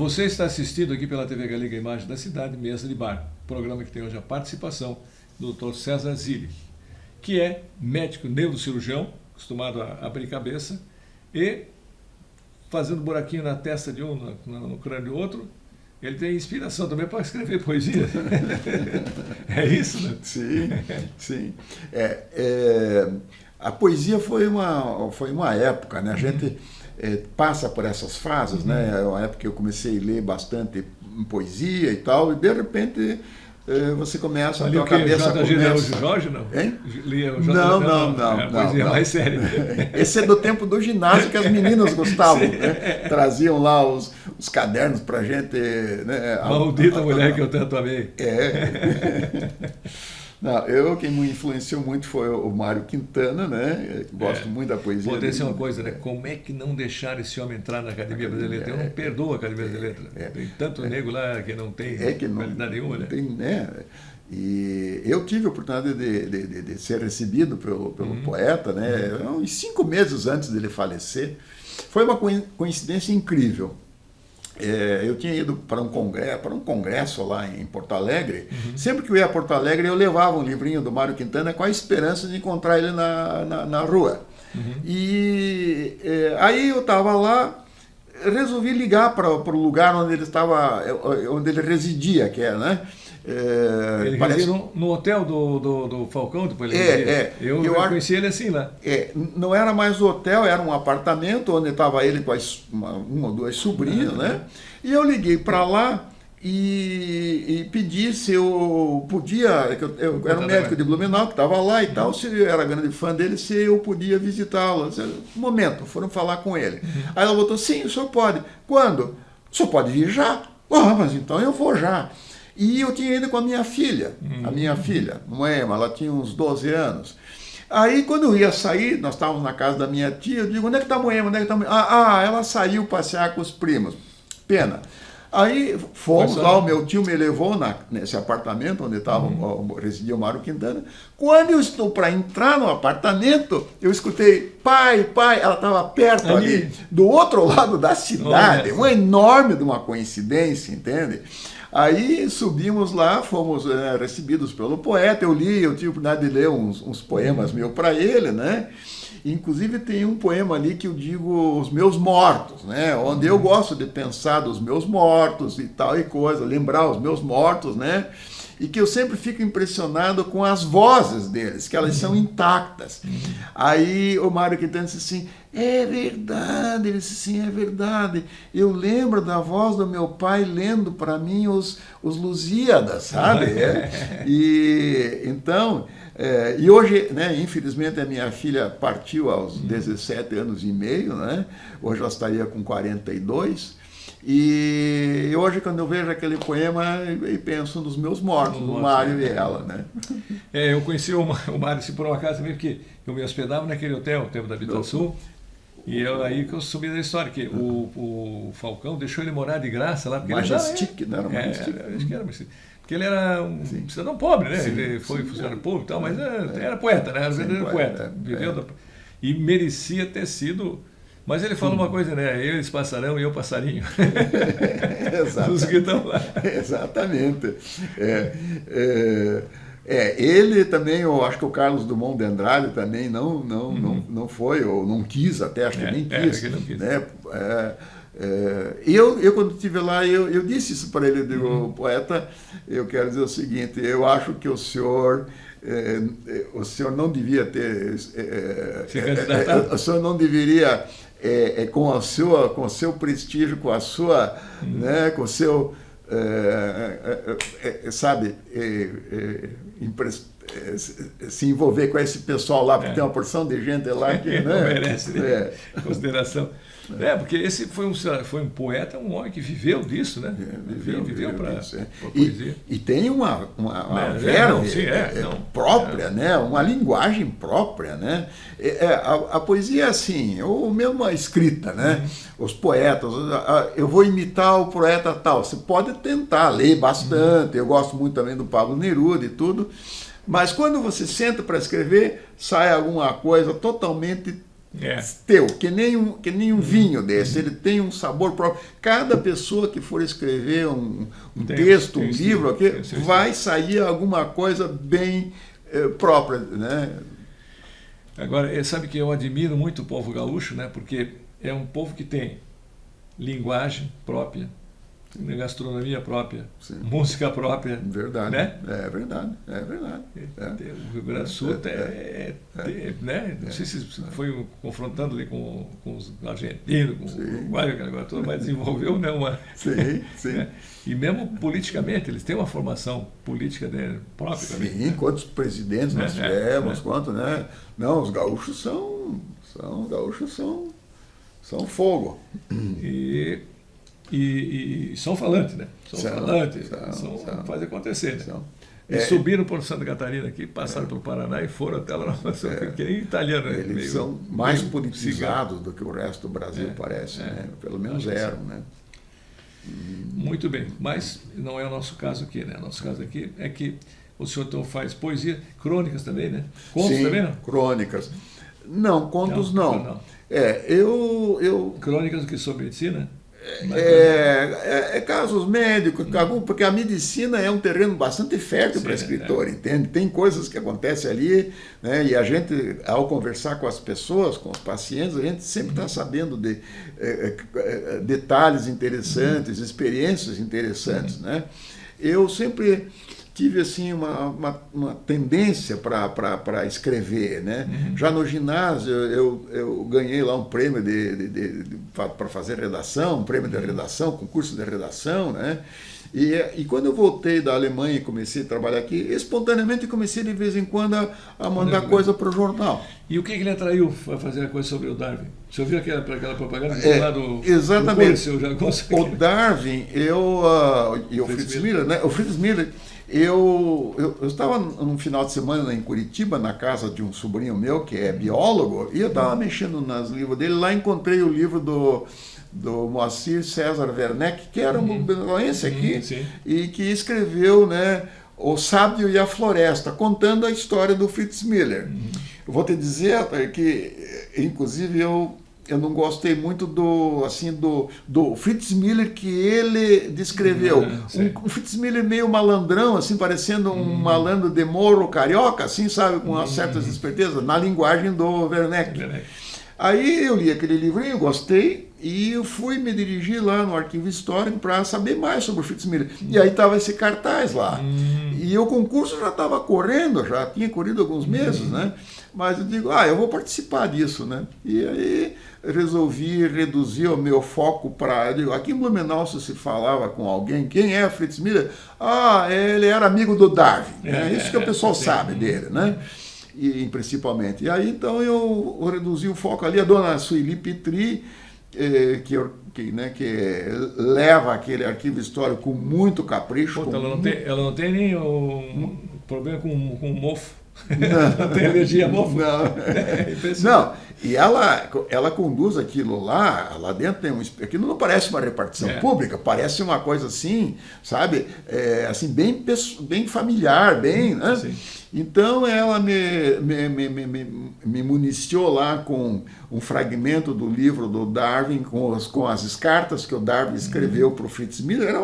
Você está assistindo aqui pela TV Galega Imagem da Cidade, Mesa de Bar, programa que tem hoje a participação do Dr. César Zilli, que é médico neurocirurgião, acostumado a abrir cabeça e fazendo buraquinho na testa de um, no crânio do outro. Ele tem inspiração também para escrever poesia. É isso, né? Sim, sim. A poesia foi uma época, né? A gente passa por essas fases, né? É uma época que eu comecei a ler bastante poesia e tal, e de repente você começa a ter a cabeça... J.G. Jorge, não? Hein? Lia o Não. Poesia mais séria. Esse é do tempo do ginásio que as meninas gostavam, né? Traziam lá os cadernos pra gente... Né? Maldita mulher que eu tanto amei. Não, quem me influenciou muito foi o Mário Quintana, né? Gosto muito da poesia. Pode ser uma coisa, né? Como é que não deixar esse homem entrar na Academia Brasileira? Eu não perdoo a Academia Brasileira. Tem tanto nego lá que não tem qualidade nenhuma, né? Tem, né? E eu tive a oportunidade de ser recebido pelo poeta, né? Uns 5 meses antes dele falecer. Foi uma coincidência incrível. Eu tinha ido para um congresso lá em Porto Alegre. Sempre que eu ia a Porto Alegre, eu levava um livrinho do Mário Quintana com a esperança de encontrar ele na rua. E aí eu estava lá, resolvi ligar para o lugar onde ele residia, que é, né? Ele residia no hotel do Falcão, depois ele residia. Eu conheci ele assim lá. Não era mais o hotel, era um apartamento onde estava ele com uma ou duas sobrinhas, né? E eu liguei para lá e pedi se eu podia, eu era um médico de Blumenau que estava lá e tal, se eu era grande fã dele, se eu podia visitá-lo. Um momento, foram falar com ele. Aí ela botou, sim, o senhor pode. Quando? O senhor pode ir já? Mas então eu vou já. E eu tinha ido com a minha filha, Moema, ela tinha uns 12 anos. Aí, quando eu ia sair, nós estávamos na casa da minha tia, eu digo, onde é que está a Moema? Onde é que tá a Moema? Ela saiu passear com os primos. Pena. Aí fomos lá, o meu tio me levou nesse apartamento onde residia o Mário Quintana. Quando eu estou para entrar no apartamento, eu escutei, pai, ela estava perto ali, do outro lado da cidade, uma enorme de uma coincidência, entende? Aí subimos lá, fomos recebidos pelo poeta, eu tive a oportunidade de ler uns poemas meus para ele, né? Inclusive tem um poema ali que eu digo os meus mortos, né? Onde eu gosto de pensar dos meus mortos e tal e coisa, lembrar os meus mortos, né? E que eu sempre fico impressionado com as vozes deles, que elas são intactas. Aí o Mário Quintana disse assim, é verdade, ele disse assim, é verdade. Eu lembro da voz do meu pai lendo para mim os Lusíadas, sabe? E então, e hoje, né, infelizmente a minha filha partiu aos 17 anos e meio, né? Hoje ela estaria com 42. E hoje, quando eu vejo aquele poema, eu penso nos meus mortos, no Mário e ela, né? Eu conheci o Mário por um acaso também, porque eu me hospedava naquele hotel, o tempo da Habitação, e aí que eu soube da história, que o Falcão deixou ele morar de graça lá. Majestic, não era Majestic? Acho que era Majestic. Porque ele era um cidadão pobre, né? Ele foi funcionário público e tal, mas era poeta, né? Era verdadeiro poeta. E merecia ter sido... Mas ele falou uma coisa, né? Eles passarão e eu passarinho. Os que estão lá. Exatamente. Ele também, eu acho que o Carlos Drummond de Andrade também não foi, ou não quis até, acho que nem quis. Que não quis. Né? Eu quando estive lá, eu disse isso para ele, eu digo, poeta, eu quero dizer o seguinte, eu acho que o senhor não devia ter... o senhor não deveria... com o seu prestígio, com a sua, né, com o seu, sabe, se envolver com esse pessoal lá, porque tem uma porção de gente lá que não merece consideração. Porque esse foi um poeta, um homem que viveu disso, né? Viveu para poesia. E tem uma verve própria, né? Uma linguagem própria, né? A poesia é assim, ou mesmo a escrita, né? Os poetas, eu vou imitar o poeta tal, você pode tentar ler bastante, eu gosto muito também do Pablo Neruda e tudo, mas quando você senta para escrever, sai alguma coisa totalmente teu, que nem um vinho desse, ele tem um sabor próprio. Cada pessoa que for escrever um texto, um livro, aqui, vai sair alguma coisa bem própria, né? Agora, sabe que eu admiro muito o povo gaúcho, né? Porque é um povo que tem linguagem própria, gastronomia própria, sim, música própria. Verdade. Né? É verdade, é verdade. O Rio Grande do Sul né? Não sei se foi confrontando ali com os argentinos, com o Uruguai, aquela coisa toda, mas desenvolveu, né, sim, sim. Né? E mesmo politicamente, eles têm uma formação política própria também. Sim, né? Quantos presidentes nós tivemos, quanto, né? Não, os gaúchos são fogo. E são falantes, né? Fazem acontecer, né? E subiram por Santa Catarina aqui, passaram pelo Paraná e foram até lá, que nem italiano. Eles meio, são mais politizados do que o resto do Brasil, parece, né? Pelo menos eram, né? Muito bem, mas não é o nosso caso aqui, né? O nosso caso aqui é que o senhor então faz poesia, crônicas também, né? Contos também, não? Crônicas. Não, contos não. Eu... Crônicas do que sobre medicina? Casos médicos, porque a medicina é um terreno bastante fértil para escritor, entende? Tem coisas que acontecem ali, né? E a gente, ao conversar com as pessoas, com os pacientes, a gente sempre está sabendo de detalhes interessantes, experiências interessantes, né? Eu sempre tive assim uma tendência para escrever, né? Já no ginásio eu ganhei lá um prêmio para fazer redação, um prêmio de redação, concurso de redação, né? E quando eu voltei da Alemanha e comecei a trabalhar aqui, espontaneamente comecei de vez em quando a mandar coisa para o jornal. E o que ele atraiu a fazer a coisa sobre o Darwin? O senhor viu aquela propaganda exatamente. Do o Darwin, e o Fritz Miller, né? O Fritz Miller, eu estava num final de semana em Curitiba, na casa de um sobrinho meu, que é biólogo, e eu estava mexendo nos livros dele. Lá encontrei o livro do Moacir César Werneck, que era um benoense aqui, e que escreveu, né, O Sábio e a Floresta, contando a história do Fritz Miller. Eu vou te dizer que, inclusive, eu não gostei muito do Fritz Miller que ele descreveu. Um Fritz Miller meio malandrão, assim, parecendo um malandro de morro carioca, assim, sabe, com umas certas espertezas, na linguagem do Werneck. Aí eu li aquele livrinho, gostei, e eu fui me dirigir lá no arquivo histórico para saber mais sobre o Fritz Miller. E aí estava esse cartaz lá. E o concurso já estava correndo, já tinha corrido alguns meses, né? Mas eu digo, eu vou participar disso, né? E aí resolvi reduzir o meu foco para... Aqui em Blumenau, se falava com alguém, quem é Fritz Miller? Ele era amigo do Darwin. Isso que o pessoal sabe dele, né? E principalmente. E aí, então, eu reduzi o foco ali. A dona Sueli Petri, que leva aquele arquivo histórico com muito capricho. Ela não tem nenhum problema com mofo. Não tem alergia a mofo? Não. E ela conduz aquilo lá dentro tem aquilo não parece uma repartição pública, parece uma coisa assim, sabe? Assim, bem familiar, bem, né? Sim. Então ela me municiou lá com um fragmento do livro do Darwin, com as cartas que o Darwin escreveu para o Fritz Miller.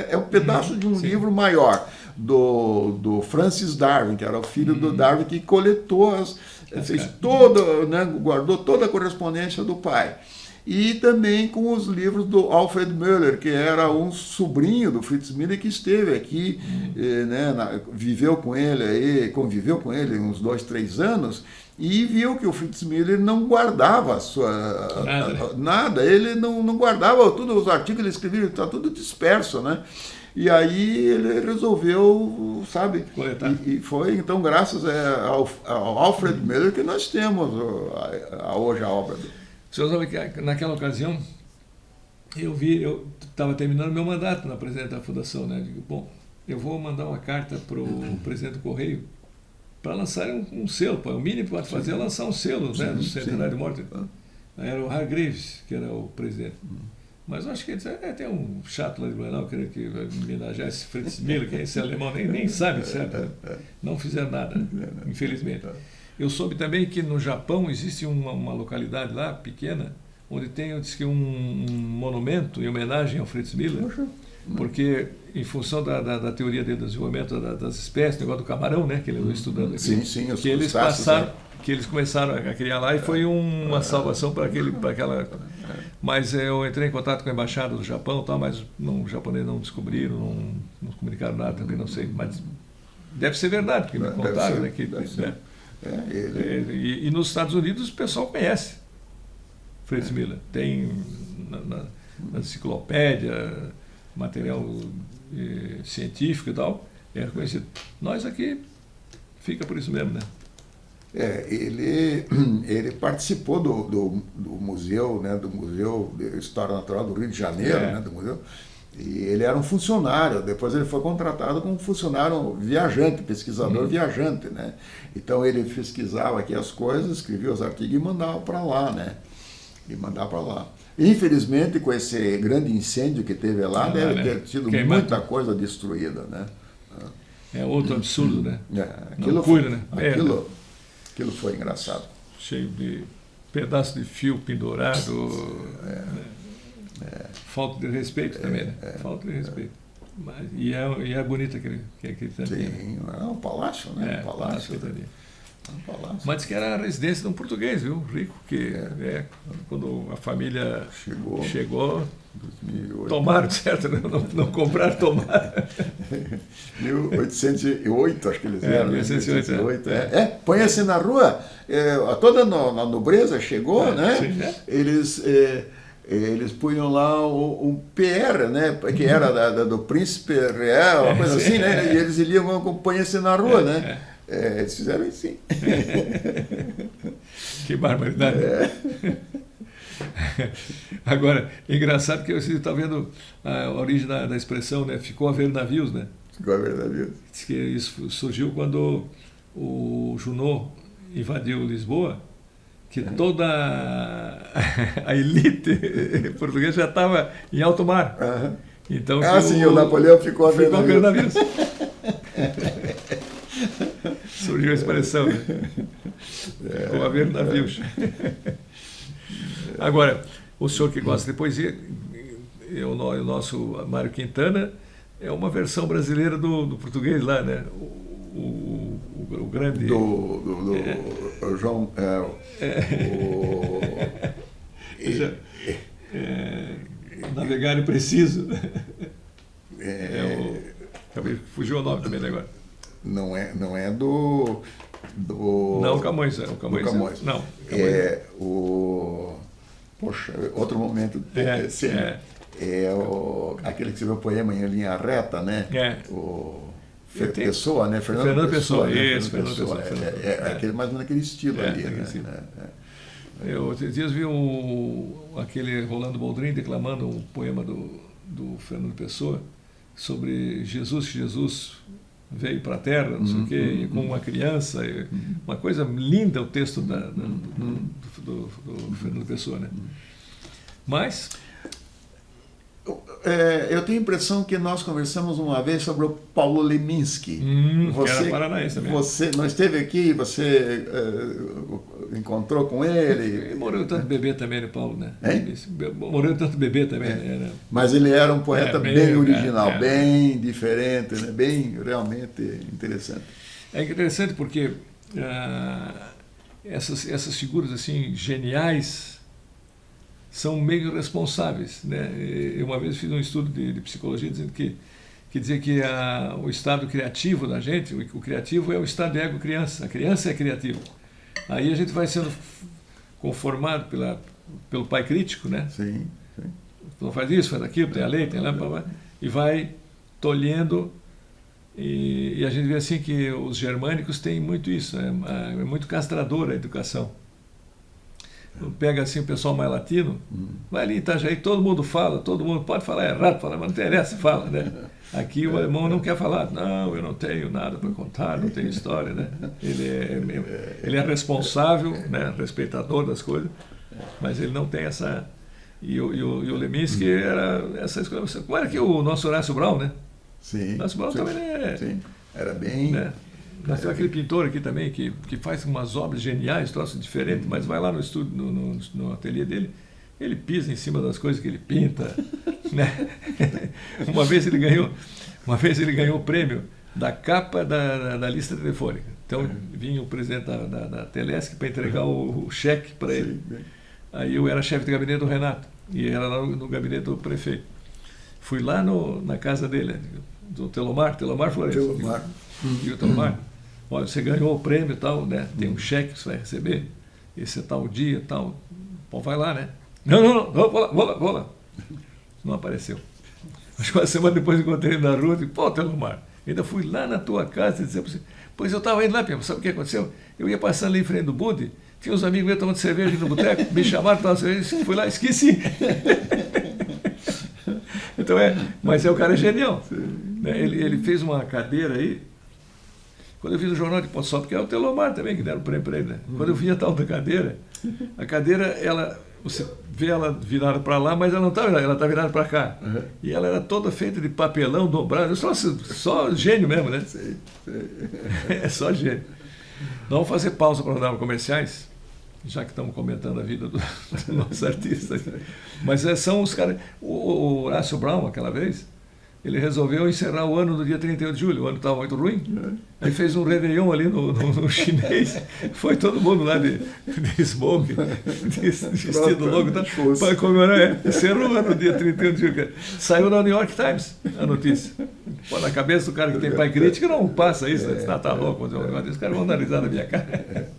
É um pedaço de um livro maior do Francis Darwin, que era o filho do Darwin, que coletou fez toda, né, guardou toda a correspondência do pai. E também com os livros do Alfred Müller, que era um sobrinho do Fritz Miller que esteve aqui, né, viveu com ele aí, conviveu com ele uns 2, 3 anos, e viu que o Fritz Miller não guardava nada, ele não guardava todos os artigos que ele escrevia, está tudo disperso, né? E aí ele resolveu, sabe, e foi então graças ao Alfred Müller que nós temos hoje a obra dele. O senhor sabe que naquela ocasião eu estava terminando meu mandato na presidente da fundação, né? Eu digo, bom, eu vou mandar uma carta para o presidente do Correio para lançar um selo, o mínimo que pode fazer é lançar um selo, né, do centenário de morte. Era o Hargreaves, que era o presidente. Mas eu acho que tem um chato lá de Blumenau que vai homenagear esse Fritz Miller, que é esse alemão, nem sabe, certo? Não fizeram nada, infelizmente. Eu soube também que no Japão existe uma localidade lá, pequena, onde tem, diz que um monumento em homenagem ao Fritz Miller, porque em função da teoria de desenvolvimento das espécies, o negócio do camarão, né, que ele andou estudando aqui, sim, que eles passaram, que eles começaram a criar lá e foi uma salvação para aquela. Mas eu entrei em contato com a embaixada do Japão, tal, mas os japoneses não descobriram, não comunicaram nada, também não sei, mas deve ser verdade, porque me contaram, né, que, né? E nos Estados Unidos o pessoal conhece Fritz Miller, tem na enciclopédia, material científico e tal, é reconhecido. Nós aqui fica por isso mesmo, né? Ele participou do museu, né, do Museu de História Natural do Rio de Janeiro, né, do museu, e ele era um funcionário, depois ele foi contratado como funcionário viajante, pesquisador viajante, né? Então ele pesquisava aqui as coisas, escrevia os artigos e mandava para lá, né? Infelizmente, com esse grande incêndio que teve lá, deve ter tido muita coisa destruída, né? É outro absurdo, né? Aquilo foi engraçado. Cheio de pedaço de fio pendurado, falta de respeito também, né? Falta de respeito. Mas, e é bonito aquele tantinho. Sim, é um palácio, né? Um palácio. Mas diz que era a residência de um português, viu? Rico, que quando a família chegou 2008. Tomaram, certo? Não compraram, tomaram. 1808, acho que eles eram. 1808. Põe-se na rua, toda a nobreza chegou, né? Sim, Eles punham lá o PR, né? Que era do príncipe real, uma coisa assim, né? E eles iam põe-se na rua, né? Eles fizeram assim. Que barbaridade. Agora, engraçado que você está vendo a origem da expressão, né? Ficou a ver navios, né? Ficou a ver navios. Diz que isso surgiu quando o Junot invadiu Lisboa, que toda a elite portuguesa já estava em alto mar. Então, sim, o Napoleão ficou a ver navios. Surgiu a expressão, né? Ficou a ver navios. Agora, o senhor que gosta de poesia, o nosso Mário Quintana é uma versão brasileira do português lá, né? O grande... O João... Navegar é preciso. Fugiu o nome também agora. Não é do... Não, Camões. Não, Camões. Poxa, outro momento. Aquele que escreveu o poema em linha reta, né? Pessoa, né? Fernando Pessoa. Isso, Fernando Pessoa. Mais ou menos naquele estilo ali, né? Eu esses dias vi aquele Rolando Boldrin declamando um poema do Fernando Pessoa sobre Jesus, que Jesus veio para a Terra, não sei o quê, com uma criança, uma coisa linda o texto do Fernando Pessoa, né? Mas... eu tenho a impressão que nós conversamos uma vez sobre o Paulo Leminski. Que era paranaense também. Você não esteve aqui, você encontrou com ele? Morreu tanto bebê também, né, Paulo? Né? Morreu tanto bebê também. Né? Mas ele era um poeta bem original, bem diferente, né? Bem realmente interessante. É interessante porque essas figuras assim geniais são meio responsáveis, né? Eu uma vez fiz um estudo de psicologia dizendo que dizia que o estado criativo da gente, o criativo é o estado de ego-criança, a criança é criativa. Aí a gente vai sendo conformado pelo pai crítico, né? Sim. Não faz isso, faz aquilo, tem a lei, tem lá, e vai tolhendo. E a gente vê assim que os germânicos têm muito isso, é muito castradora a educação. Pega assim o pessoal mais latino, vai ali em Itajaí, todo mundo fala, todo mundo pode falar errado, mas não interessa, fala, né? Aqui o alemão não quer falar, não, eu não tenho nada para contar, não tenho história, né? Ele é responsável, né? Respeitador das coisas, mas ele não tem essa... E o Leminski era essa escola. Como era que o nosso Horácio Brown, né? Sim. Horácio Brown também Sim. Era bem... Né? Nós temos aquele pintor aqui também que faz umas obras geniais, troços diferentes, mas vai lá no estúdio, no ateliê dele, ele pisa em cima das coisas que ele pinta. Né? Uma vez ele ganhou o prêmio da capa da lista telefônica. Então vinha o presidente da Telesc para entregar o cheque para ele. Aí eu era chefe de gabinete do Renato e era lá no gabinete do prefeito. Fui lá na casa dele, do Telomar Florencio. E o Telomar, olha, você ganhou o prêmio e tal, né? Tem um cheque que você vai receber, esse é tal dia e tal. Pô, vai lá, né? Não, vou lá. Não apareceu. Acho que uma semana depois encontrei ele na rua e disse, pô, Telomar, ainda fui lá na tua casa e disse, pois eu estava indo lá, sabe o que aconteceu? Eu ia passando ali em frente do Bude, tinha uns amigos meus tomando cerveja no boteco, me chamaram para cerveja, fui lá, esqueci. Então mas o cara é genial. Né? Ele fez uma cadeira aí, quando eu fiz o jornal de Ponto Salto, que é o Telomar também, que deram o prêmio para ele, né? Quando eu vi a tal da cadeira, a cadeira, você vê ela virada para lá, mas ela não está virada, ela está virada para cá. E ela era toda feita de papelão dobrado, só gênio mesmo, né? É só gênio. Então, vamos fazer pausa para dar comerciais, já que estamos comentando a vida do nosso artista. Mas são os caras... O Horácio Brown, aquela vez, ele resolveu encerrar o ano no dia 31 de julho, o ano estava muito ruim. Aí fez um réveillon ali no chinês, foi todo mundo lá de smoke, vestido louco, para comemorar. Encerrou o ano no dia 31 de julho. Saiu na New York Times a notícia. Pô, na cabeça do cara que tem pai crítico não passa isso, né? Tá louco, os caras vão dar risada na minha cara.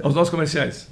Aos nossos comerciais.